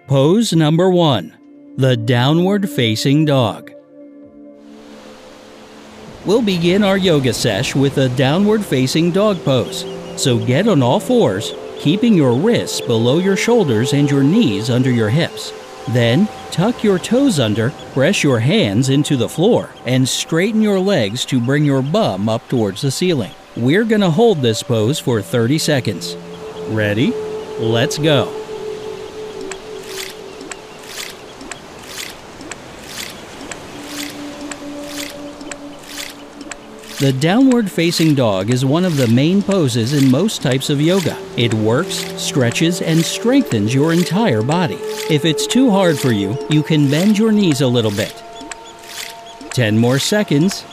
Pose number 1. The downward facing dog. We'll begin our yoga sesh with a downward facing dog pose. So get on all fours, keeping your wrists below your shoulders and your knees under your hips. Then, tuck your toes under, press your hands into the floor, and straighten your legs to bring your bum up towards the ceiling. We're gonna hold this pose for 30 seconds. Ready? Let's go. The downward facing dog is one of the main poses in most types of yoga. It works, stretches, and strengthens your entire body. If it's too hard for you, you can bend your knees a little bit. 10 more seconds.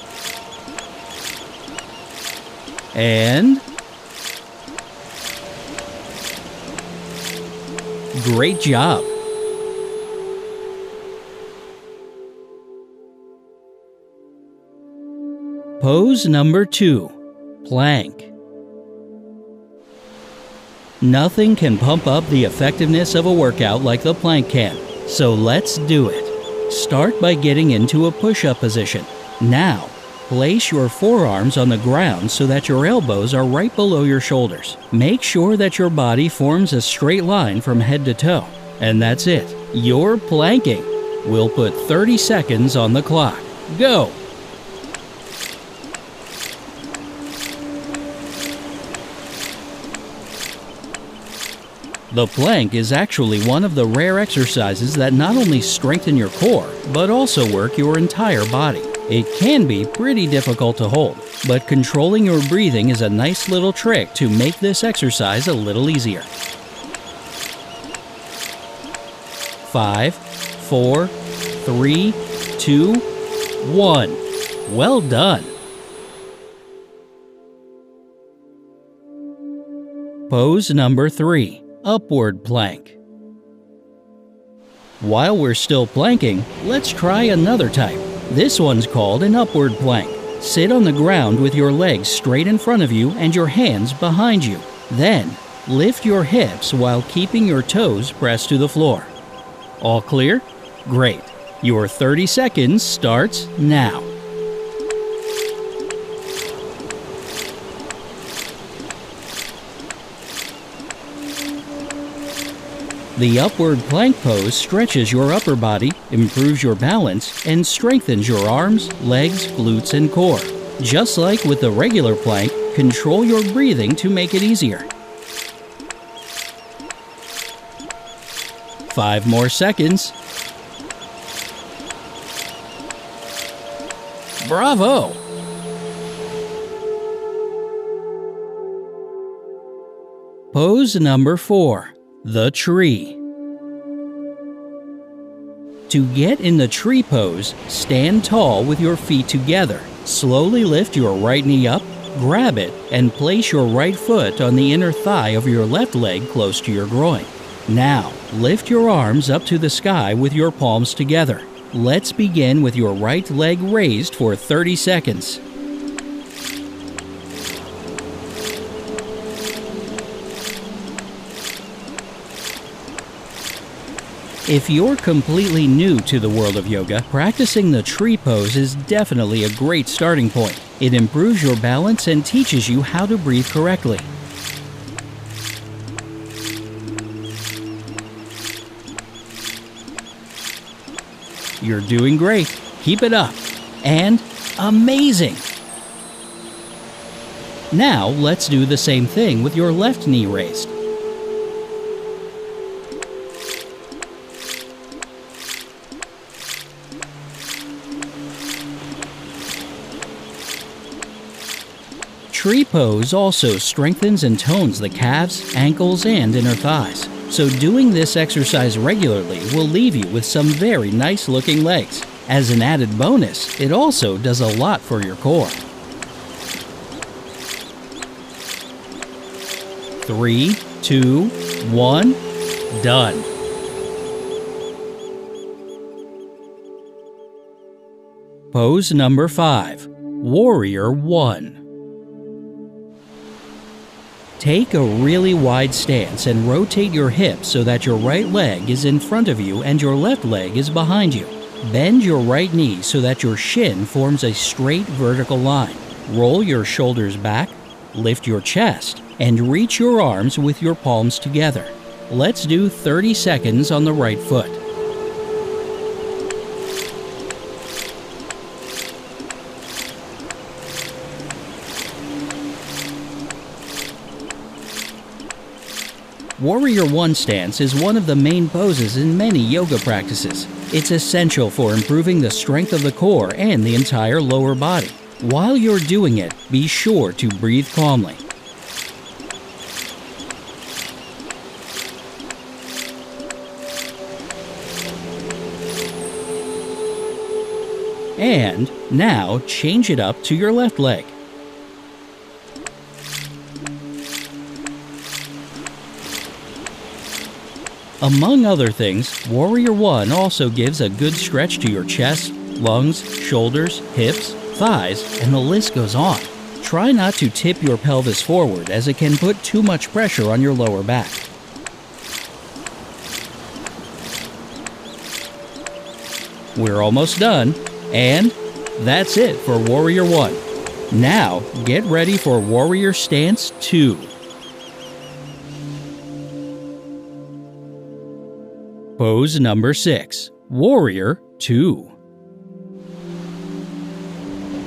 And great job! Pose number 2. Plank. Nothing can pump up the effectiveness of a workout like the plank can, so let's do it. Start by getting into a push-up position. Now, place your forearms on the ground so that your elbows are right below your shoulders. Make sure that your body forms a straight line from head to toe. And that's it. You're planking. We'll put 30 seconds on the clock. Go! The plank is actually one of the rare exercises that not only strengthen your core, but also work your entire body. It can be pretty difficult to hold, but controlling your breathing is a nice little trick to make this exercise a little easier. 5, 4, 3, 2, 1. Well done! Pose number 3. Upward plank. While we're still planking, let's try another type. This one's called an upward plank. Sit on the ground with your legs straight in front of you and your hands behind you. Then, lift your hips while keeping your toes pressed to the floor. All clear? Great. Your 30 seconds starts now. The upward plank pose stretches your upper body, improves your balance, and strengthens your arms, legs, glutes, and core. Just like with the regular plank, control your breathing to make it easier. 5 more seconds. Bravo! Pose number 4. The tree. To get in the tree pose, stand tall with your feet together. Slowly lift your right knee up, grab it, and place your right foot on the inner thigh of your left leg close to your groin. Now, lift your arms up to the sky with your palms together. Let's begin with your right leg raised for 30 seconds. If you're completely new to the world of yoga, practicing the tree pose is definitely a great starting point. It improves your balance and teaches you how to breathe correctly. You're doing great. Keep it up. And amazing! Now let's do the same thing with your left knee raised. Tree pose also strengthens and tones the calves, ankles, and inner thighs. So doing this exercise regularly will leave you with some very nice looking legs. As an added bonus, it also does a lot for your core. 3, 2, 1, done. Pose number 5, Warrior 1. Take a really wide stance and rotate your hips so that your right leg is in front of you and your left leg is behind you. Bend your right knee so that your shin forms a straight vertical line. Roll your shoulders back, lift your chest, and reach your arms with your palms together. Let's do 30 seconds on the right foot. Warrior One stance is one of the main poses in many yoga practices. It's essential for improving the strength of the core and the entire lower body. While you're doing it, be sure to breathe calmly. And now change it up to your left leg. Among other things, Warrior One also gives a good stretch to your chest, lungs, shoulders, hips, thighs, and the list goes on. Try not to tip your pelvis forward as it can put too much pressure on your lower back. We're almost done, and that's it for Warrior One. Now, get ready for Warrior Stance 2. Pose number 6, Warrior 2.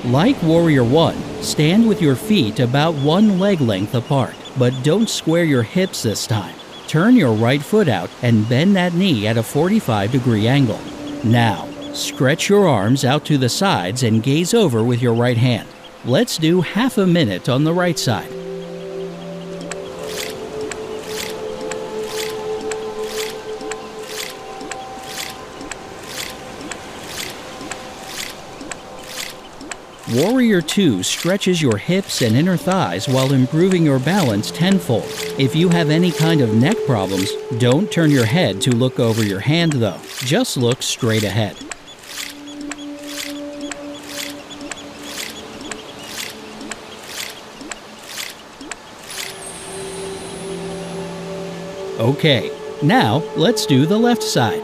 Like Warrior 1, stand with your feet about one leg length apart, but don't square your hips this time. Turn your right foot out and bend that knee at a 45-degree angle. Now, stretch your arms out to the sides and gaze over with your right hand. Let's do half a minute on the right side. Warrior 2 stretches your hips and inner thighs while improving your balance tenfold. If you have any kind of neck problems, don't turn your head to look over your hand though. Just look straight ahead. Okay, now let's do the left side.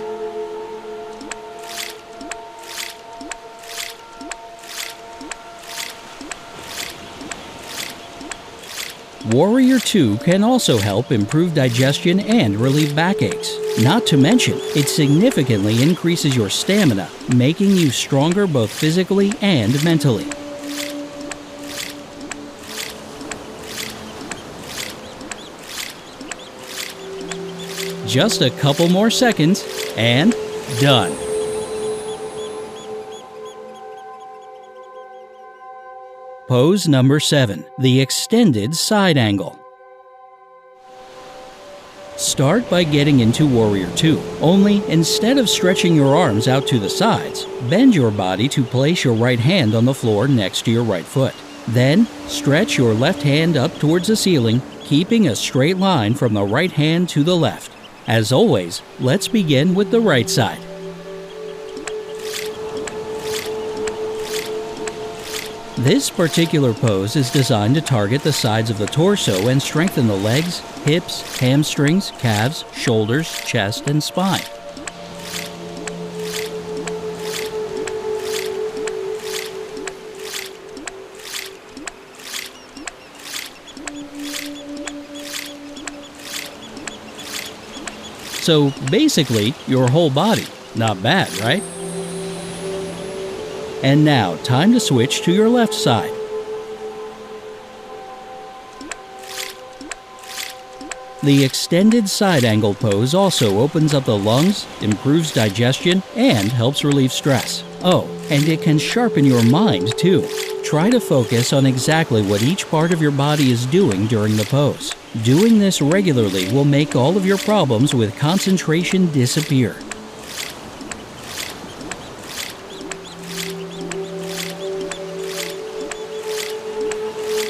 Warrior 2 can also help improve digestion and relieve backaches. Not to mention, it significantly increases your stamina, making you stronger both physically and mentally. Just a couple more seconds, and done. Pose number 7, the extended side angle. Start by getting into Warrior 2, only instead of stretching your arms out to the sides, bend your body to place your right hand on the floor next to your right foot. Then, stretch your left hand up towards the ceiling, keeping a straight line from the right hand to the left. As always, let's begin with the right side. This particular pose is designed to target the sides of the torso and strengthen the legs, hips, hamstrings, calves, shoulders, chest, and spine. So basically, your whole body. Not bad, right? And now, time to switch to your left side. The extended side angle pose also opens up the lungs, improves digestion, and helps relieve stress. Oh, and it can sharpen your mind too. Try to focus on exactly what each part of your body is doing during the pose. Doing this regularly will make all of your problems with concentration disappear.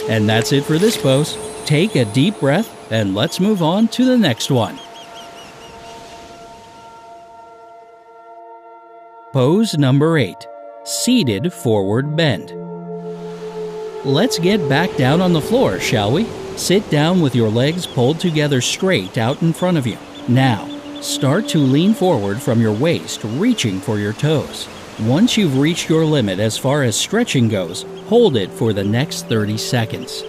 And that's it for this pose. Take a deep breath and let's move on to the next one. Pose number 8, seated forward bend. Let's get back down on the floor, shall we? Sit down with your legs pulled together straight out in front of you. Now, start to lean forward from your waist, reaching for your toes. Once you've reached your limit as far as stretching goes, hold it for the next 30 seconds.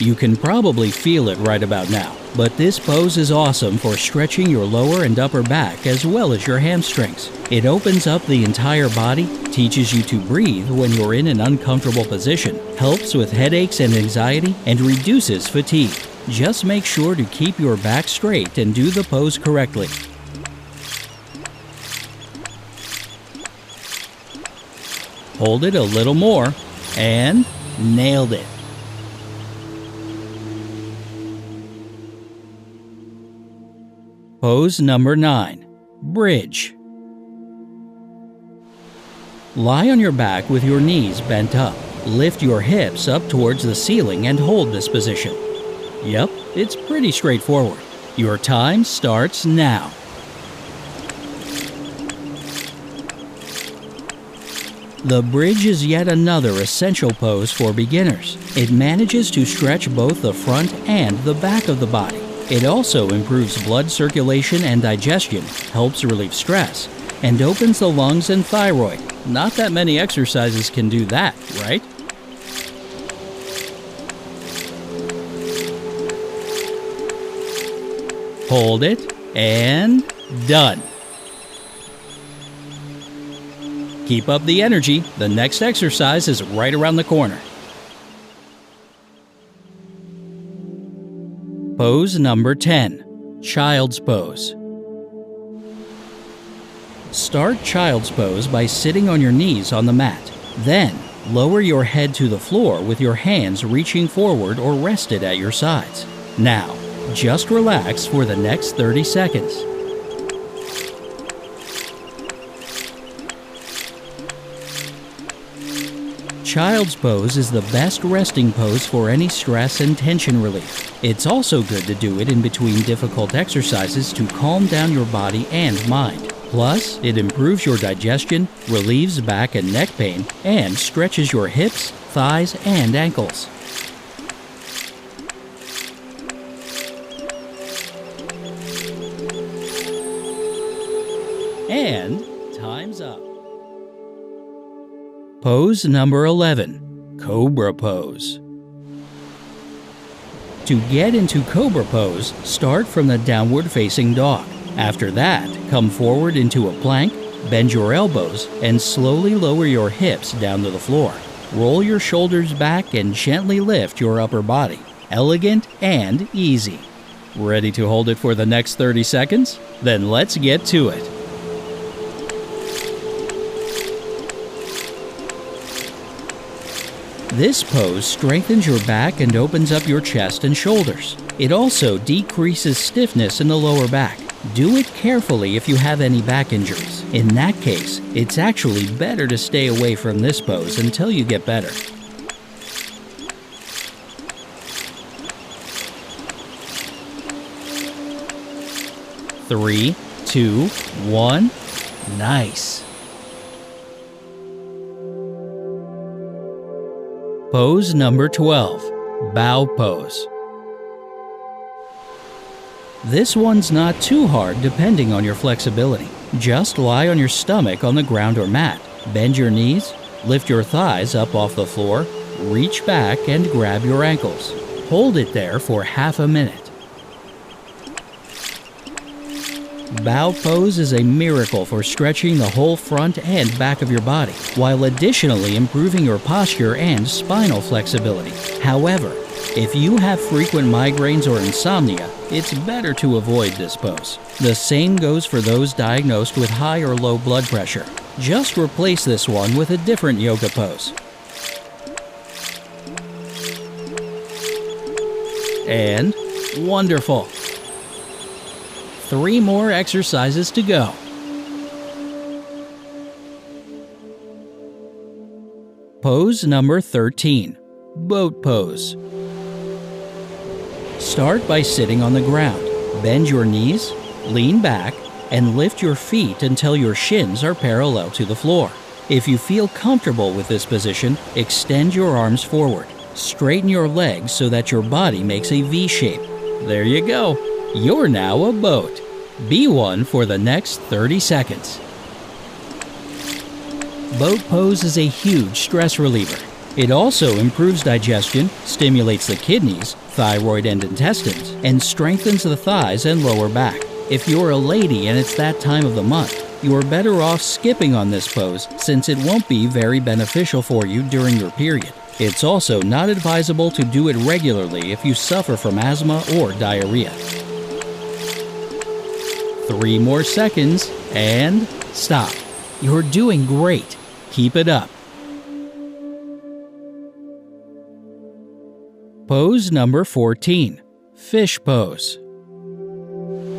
You can probably feel it right about now, but this pose is awesome for stretching your lower and upper back as well as your hamstrings. It opens up the entire body, teaches you to breathe when you're in an uncomfortable position, helps with headaches and anxiety, and reduces fatigue. Just make sure to keep your back straight and do the pose correctly. Hold it a little more, and nailed it. Pose number 9. Bridge. Lie on your back with your knees bent up. Lift your hips up towards the ceiling and hold this position. Yep, it's pretty straightforward. Your time starts now. The bridge is yet another essential pose for beginners. It manages to stretch both the front and the back of the body. It also improves blood circulation and digestion, helps relieve stress, and opens the lungs and thyroid. Not that many exercises can do that, right? Hold it, and done. Keep up the energy. The next exercise is right around the corner. Pose number 10. Child's Pose. Start Child's Pose by sitting on your knees on the mat. Then, lower your head to the floor with your hands reaching forward or rested at your sides. Now, just relax for the next 30 seconds. Child's Pose is the best resting pose for any stress and tension relief. It's also good to do it in between difficult exercises to calm down your body and mind. Plus, it improves your digestion, relieves back and neck pain, and stretches your hips, thighs, and ankles. And time's up. Pose number 11. Cobra Pose. To get into Cobra Pose, start from the downward facing dog. After that, come forward into a plank, bend your elbows, and slowly lower your hips down to the floor. Roll your shoulders back and gently lift your upper body. Elegant and easy. Ready to hold it for the next 30 seconds? Then let's get to it. This pose strengthens your back and opens up your chest and shoulders. It also decreases stiffness in the lower back. Do it carefully if you have any back injuries. In that case, it's actually better to stay away from this pose until you get better. 3, 2, 1. Nice. Pose number 12. Bow Pose. This one's not too hard depending on your flexibility. Just lie on your stomach on the ground or mat. Bend your knees, lift your thighs up off the floor, reach back and grab your ankles. Hold it there for half a minute. Bow pose is a miracle for stretching the whole front and back of your body, while additionally improving your posture and spinal flexibility. However, if you have frequent migraines or insomnia, it's better to avoid this pose. The same goes for those diagnosed with high or low blood pressure. Just replace this one with a different yoga pose. And wonderful! 3 more exercises to go. Pose number 13. Boat Pose. Start by sitting on the ground. Bend your knees, lean back, and lift your feet until your shins are parallel to the floor. If you feel comfortable with this position, extend your arms forward. Straighten your legs so that your body makes a V shape. There you go. You're now a boat. Be one for the next 30 seconds. Boat pose is a huge stress reliever. It also improves digestion, stimulates the kidneys, thyroid and intestines, and strengthens the thighs and lower back. If you're a lady and it's that time of the month, you are better off skipping on this pose since it won't be very beneficial for you during your period. It's also not advisable to do it regularly if you suffer from asthma or diarrhea. 3 more seconds and stop. You're doing great. Keep it up. Pose number 14, fish pose.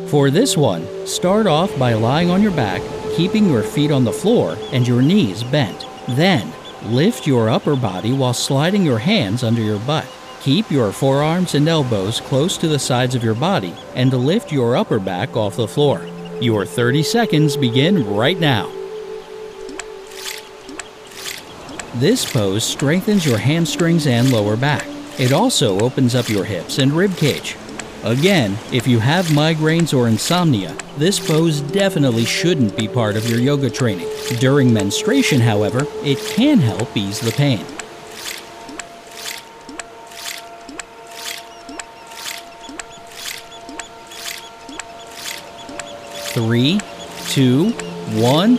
For this one, start off by lying on your back, keeping your feet on the floor and your knees bent. Then, lift your upper body while sliding your hands under your butt. Keep your forearms and elbows close to the sides of your body and lift your upper back off the floor. Your 30 seconds begin right now. This pose strengthens your hamstrings and lower back. It also opens up your hips and rib cage. Again, if you have migraines or insomnia, this pose definitely shouldn't be part of your yoga training. During menstruation, however, it can help ease the pain. 3, 2, 1,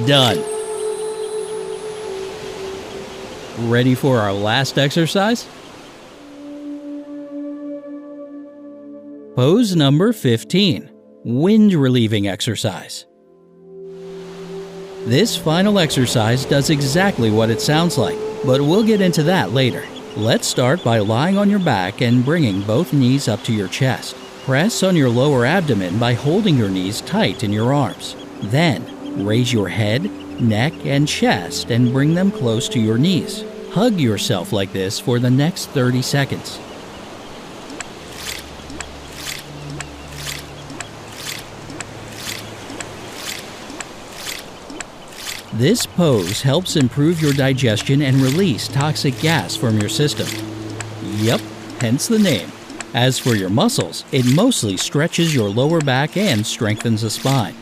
done. Ready for our last exercise? Pose number 15, wind relieving exercise. This final exercise does exactly what it sounds like, but we'll get into that later. Let's start by lying on your back and bringing both knees up to your chest. Press on your lower abdomen by holding your knees tight in your arms. Then, raise your head, neck, and chest and bring them close to your knees. Hug yourself like this for the next 30 seconds. This pose helps improve your digestion and release toxic gas from your system. Yep, hence the name. As for your muscles, it mostly stretches your lower back and strengthens the spine.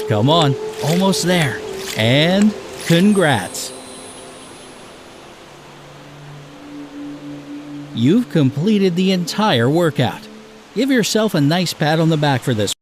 Come on, almost there. And congrats! You've completed the entire workout. Give yourself a nice pat on the back for this.